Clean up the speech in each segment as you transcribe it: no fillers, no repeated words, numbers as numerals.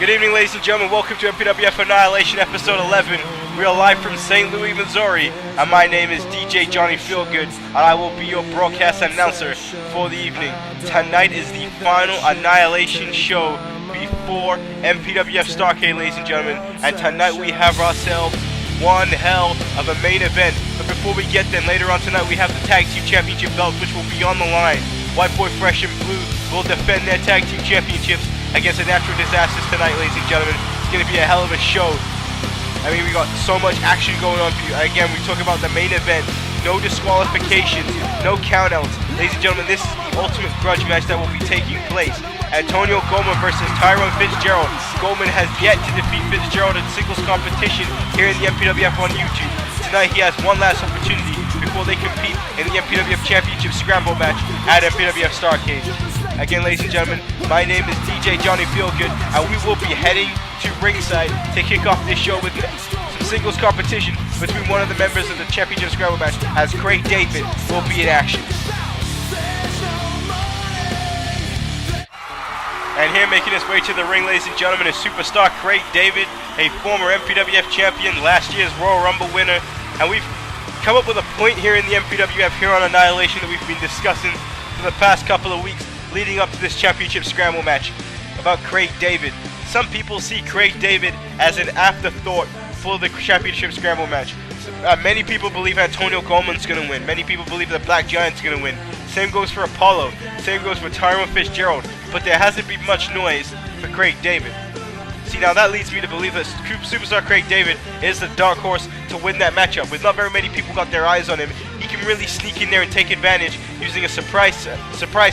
Good evening, ladies and gentlemen. Welcome to MPWF Annihilation episode 11. We are live from St. Louis, Missouri, and my name is DJ Johnny Feelgood, and I will be your broadcast announcer for the evening. Tonight is the final Annihilation show before MPWF Starrcade, ladies and gentlemen, and tonight we have ourselves one hell of a main event. But before we get there, later on tonight we have the Tag Team Championship belts, which will be on the line. White Boy Fresh and Blue will defend their Tag Team Championships against the Natural Disasterz tonight, ladies and gentlemen. It's going to be a hell of a show. I mean, we got so much action going on for you. Again, we talk about the main event. No disqualifications, no countouts. Ladies and gentlemen, this is the ultimate grudge match that will be taking place. Antonio Goldman versus Tyrone Fitzgerald. Goldman has yet to defeat Fitzgerald in singles competition here in the MPWF on YouTube. Tonight he has one last opportunity before they compete in the MPWF Championship Scramble match at MPWF Starrcade. Again, ladies and gentlemen, my name is DJ Johnny Feelgood, and we will be heading to ringside to kick off this show with some singles competition between one of the members of the Championship Scramble match, as Craig David will be in action. And here making his way to the ring, ladies and gentlemen, is superstar Craig David, a former MPWF champion, last year's Royal Rumble winner, and we've come up with a point here in the MPWF here on Annihilation that we've been discussing for the past couple of weeks leading up to this Championship Scramble match about Craig David. Some people see Craig David as an afterthought for the Championship Scramble match. Many people believe Antonio Goldman's going to win. Many people believe the Black Giant's going to win. Same goes for Apollo. Same goes for Tyrone Fitzgerald. But there hasn't been much noise for Craig David. See, now that leads me to believe that superstar Craig David is the dark horse to win that matchup. With not very many people got their eyes on him, he can really sneak in there and take advantage using a surprise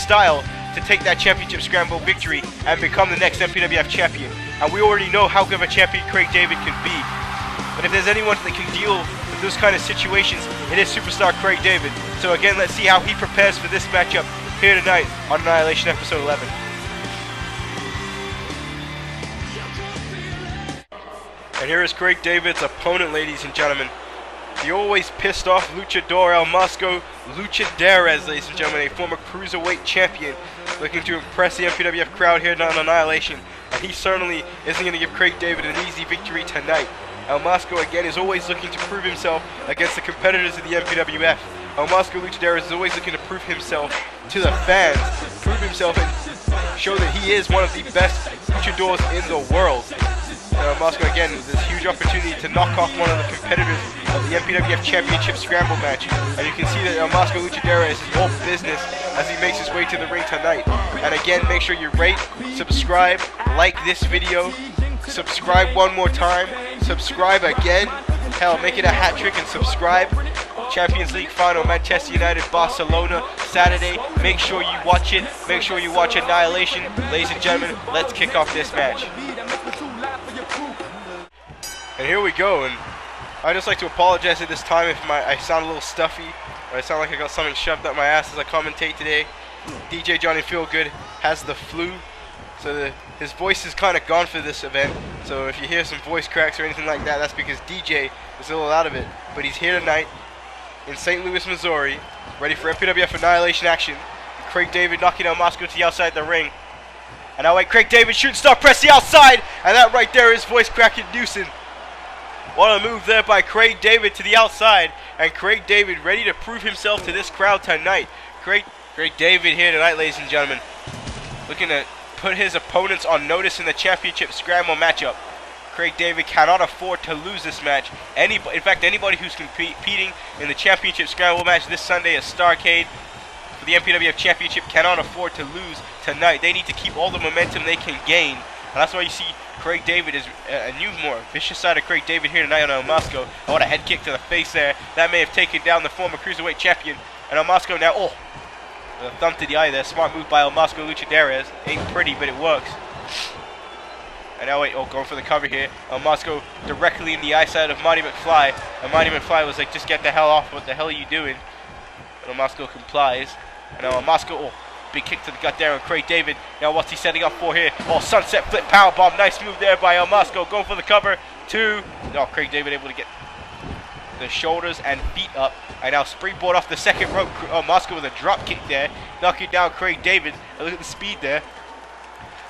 style to take that Championship Scramble victory and become the next MPWF champion. And we already know how good of a champion Craig David can be. But if there's anyone that can deal with those kind of situations, it is superstar Craig David. So again, let's see how he prepares for this matchup here tonight on Annihilation episode 11. And here is Craig David's opponent, ladies and gentlemen. The always pissed off luchador El Mosco Luchaderez, ladies and gentlemen, a former cruiserweight champion, looking to impress the MPWF crowd here on Annihilation. And he certainly isn't going to give Craig David an easy victory tonight. El Mosco again is always looking to prove himself against the competitors of the MPWF. El Mosco Luchaderez is always looking to prove himself to the fans, prove himself and show that he is one of the best luchadors in the world. El Mosco again with this huge opportunity to knock off one of the competitors of the MPWF Championship Scramble match. And you can see that El Mosco Luchaderez is all business as he makes his way to the ring tonight. And again, make sure you rate, subscribe, like this video, subscribe one more time, subscribe again, hell, make it a hat trick and subscribe. Champions League final, Manchester United, Barcelona, Saturday. Make sure you watch it. Make sure you watch Annihilation. Ladies and gentlemen, let's kick off this match. And here we go, and I'd just like to apologize at this time if I sound a little stuffy, or I sound like I got something shoved up my ass as I commentate today. DJ Johnny Feelgood has the flu, so his voice is kind of gone for this event. So if you hear some voice cracks or anything like that, that's because DJ is a little out of it. But he's here tonight in St. Louis, Missouri, ready for MPWF Annihilation action. And Craig David knocking El Mosco to the outside of the ring. And now wait, Craig David shooting star press the outside, and that right there is voice crack inducing. What a move there by Craig David to the outside, and Craig David ready to prove himself to this crowd tonight. Craig David here tonight, ladies and gentlemen, looking to put his opponents on notice in the Championship Scramble matchup. Craig David cannot afford to lose this match. In fact, anybody who's competing in the Championship Scramble match this Sunday at Starrcade for the MPWF Championship cannot afford to lose tonight. They need to keep all the momentum they can gain. And that's why you see Craig David is a new, more vicious side of Craig David here tonight on El Mosco. Oh, what a head kick to the face there. That may have taken down the former cruiserweight champion. And El Mosco now, oh, a thumb to the eye there. Smart move by El Mosco Luchaderez. Ain't pretty, but it works. And now wait, oh, going for the cover here. El Mosco directly in the eyesight of Marty McFly. And Marty McFly was like, just get the hell off. What the hell are you doing? And El Mosco complies. And now El Mosco, oh, big kick to the gut there on Craig David. Now what's he setting up for here? Oh, sunset flip powerbomb. Nice move there by El Mosco. Going for the cover. 2. Oh, Craig David able to get the shoulders and feet up. And now springboard off the second rope. Oh, Mosco with a drop kick there. Knocking down Craig David. And look at the speed there.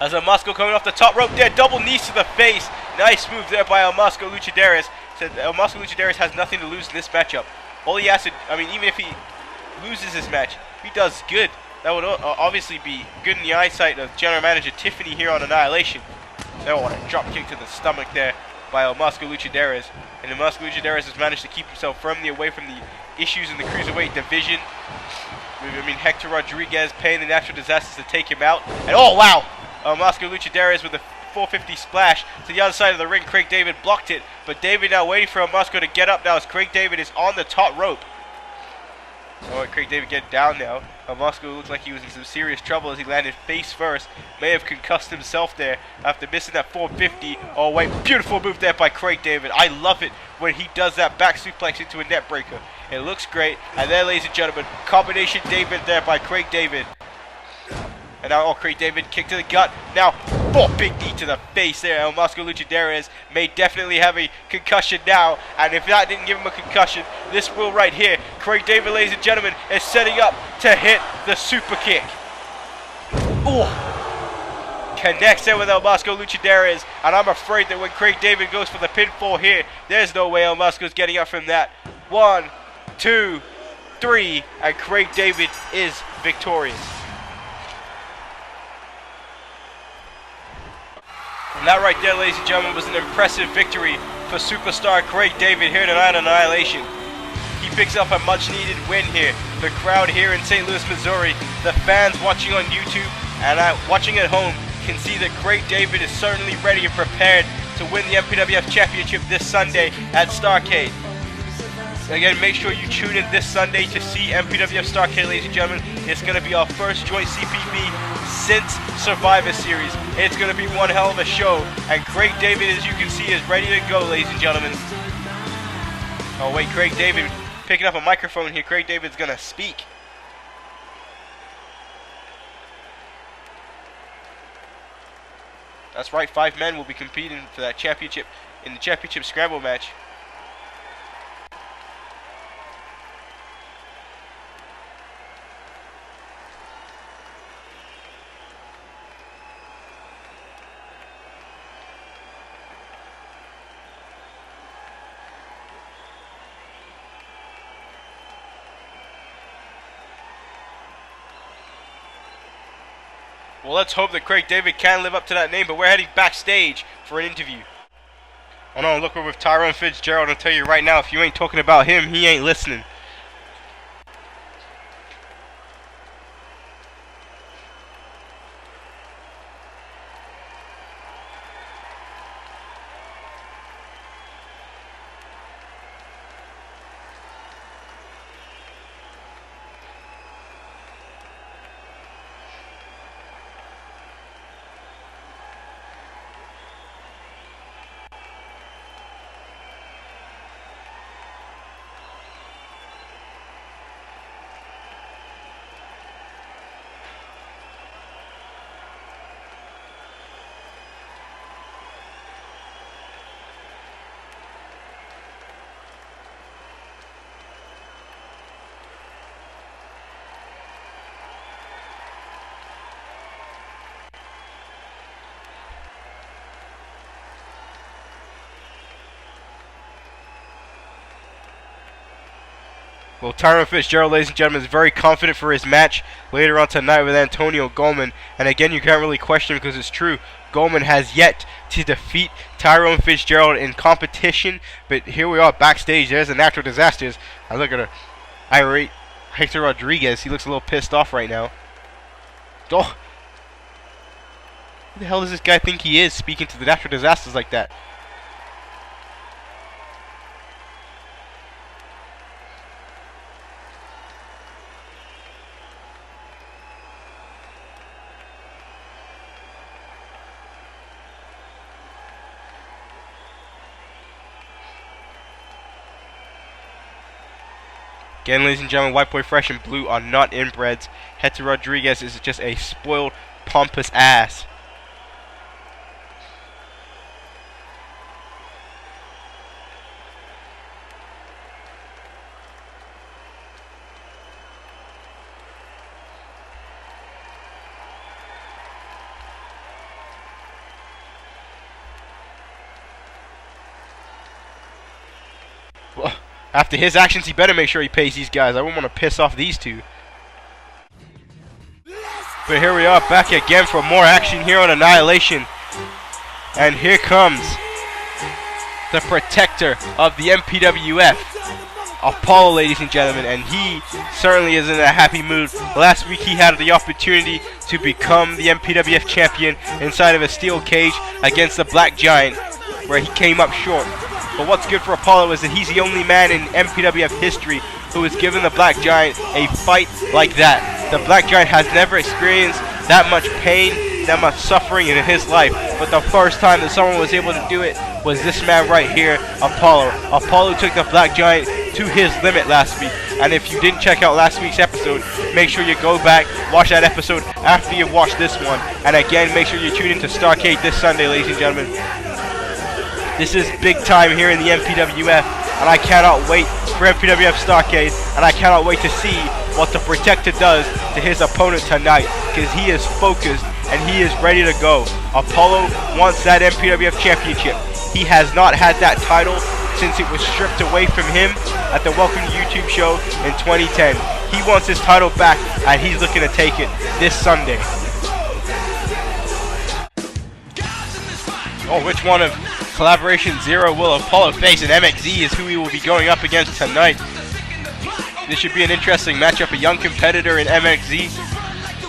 As Moscow coming off the top rope there, double knees to the face. Nice move there by Moscow Luchaderis. Said Moscow Luchaderis has nothing to lose in this matchup. All he has to, I mean, even if he loses this match, if he does good, that would obviously be good in the eyesight of General Manager Tiffany here on Annihilation. Oh, what a drop kick to the stomach there by Moscow Luchaderis. And Moscow Luchaderis has managed to keep himself firmly away from the issues in the Cruiserweight division. I mean, Hector Rodriguez paying the Natural Disasterz to take him out. And oh, wow! Moscow Luchaderis with a 450 splash to the other side of the ring. Craig David blocked it, but David now waiting for Moscow to get up now as Craig David is on the top rope. Oh, Craig David getting down now. Moscow looked like he was in some serious trouble as he landed face first. May have concussed himself there after missing that 450. Oh wait, beautiful move there by Craig David. I love it when he does that back suplex into a net breaker. It looks great. And there, ladies and gentlemen, combination David there by Craig David. And now, Craig David kick to the gut. Now, big knee to the face there. Moscow Luchaderis may definitely have a concussion now. And if that didn't give him a concussion, this will right here. Craig David, ladies and gentlemen, is setting up to hit the super kick. Ooh. Connects there with Moscow Luchaderis. And I'm afraid that when Craig David goes for the pinfall here, there's no way Moscow's getting up from that. 1, 2, 3. And Craig David is victorious. And that right there, ladies and gentlemen, was an impressive victory for superstar Craig David here tonight on Annihilation. He picks up a much-needed win here. The crowd here in St. Louis, Missouri, the fans watching on YouTube and watching at home can see that Craig David is certainly ready and prepared to win the MPWF Championship this Sunday at Starrcade. Again, make sure you tune in this Sunday to see MPWF Starrcade, ladies and gentlemen. It's going to be our first joint CPV since Survivor Series. It's going to be one hell of a show. And Craig David, as you can see, is ready to go, ladies and gentlemen. Oh, wait, Craig David picking up a microphone here. Craig David's going to speak. That's right, 5 men will be competing for that championship in the championship scramble match. Well, let's hope that Craig David can live up to that name, but we're heading backstage for an interview. Oh no, look, we're with Tyrone Fitzgerald. I'll tell you right now, if you ain't talking about him, he ain't listening. Well, Tyrone Fitzgerald, ladies and gentlemen, is very confident for his match later on tonight with Antonio Goldman. And again, you can't really question because it's true. Goldman has yet to defeat Tyrone Fitzgerald in competition. But here we are backstage. There's the Natural Disasterz. I look at a irate Hector Rodriguez. He looks a little pissed off right now. Oh, who the hell does this guy think he is speaking to the Natural Disasterz like that? Again, ladies and gentlemen, White Boy Fresh and Blue are not inbreds. Hector Rodriguez is just a spoiled, pompous ass. Well, after his actions, he better make sure he pays these guys. I wouldn't want to piss off these two. But here we are back again for more action here on Annihilation. And here comes the protector of the MPWF, Apollo, ladies and gentlemen, and he certainly is in a happy mood. Last week he had the opportunity to become the MPWF champion inside of a steel cage against the Black Giant, where he came up short. But what's good for Apollo is that he's the only man in MPWF history who has given the Black Giant a fight like that. The Black Giant has never experienced that much pain, that much suffering in his life, but the first time that someone was able to do it was this man right here, Apollo. Apollo took the Black Giant to his limit last week, and if you didn't check out last week's episode, make sure you go back, watch that episode after you've watched this one, and again, make sure you tune into Starrcade this Sunday, ladies and gentlemen. This is big time here in the MPWF, and I cannot wait for MPWF Starrcade, and I cannot wait to see what the Protector does to his opponent tonight, because he is focused and he is ready to go. Apollo wants that MPWF championship. He has not had that title since it was stripped away from him at the Welcome to YouTube show in 2010. He wants his title back, and he's looking to take it this Sunday. Oh, which one of Collaboration Zero will Apollo face? And MXZ is who he will be going up against tonight. This should be an interesting matchup, a young competitor in MXZ.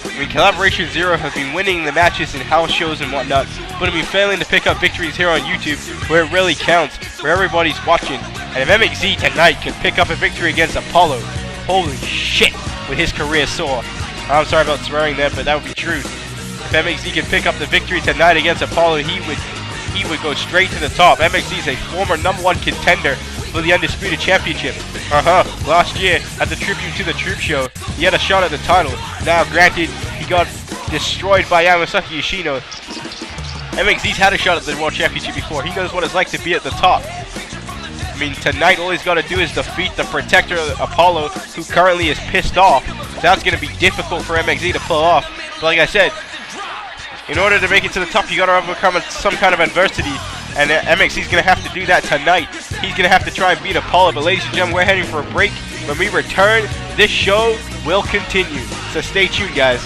I mean, Collaboration Zero have been winning the matches in house shows and whatnot, but have been failing to pick up victories here on YouTube, where it really counts, where everybody's watching. And if MXZ tonight can pick up a victory against Apollo, holy shit, would his career soar. I'm sorry about swearing there, but that would be true. If MXZ can pick up the victory tonight against Apollo, he would go straight to the top. MXZ is a former #1 contender for the Undisputed Championship. Last year at the Tribute to the Troop show, he had a shot at the title. Now, granted, he got destroyed by Yamasaki Yoshino. MXZ's had a shot at the World Championship before. He knows what it's like to be at the top. I mean, tonight all he's got to do is defeat the Protector Apollo, who currently is pissed off. So that's going to be difficult for MXZ to pull off. But like I said, in order to make it to the top, you got to overcome some kind of adversity, and MXZ's going to have to do that tonight. He's going to have to try and beat Apollo, but ladies and gentlemen, we're heading for a break. When we return, this show will continue, so stay tuned, guys.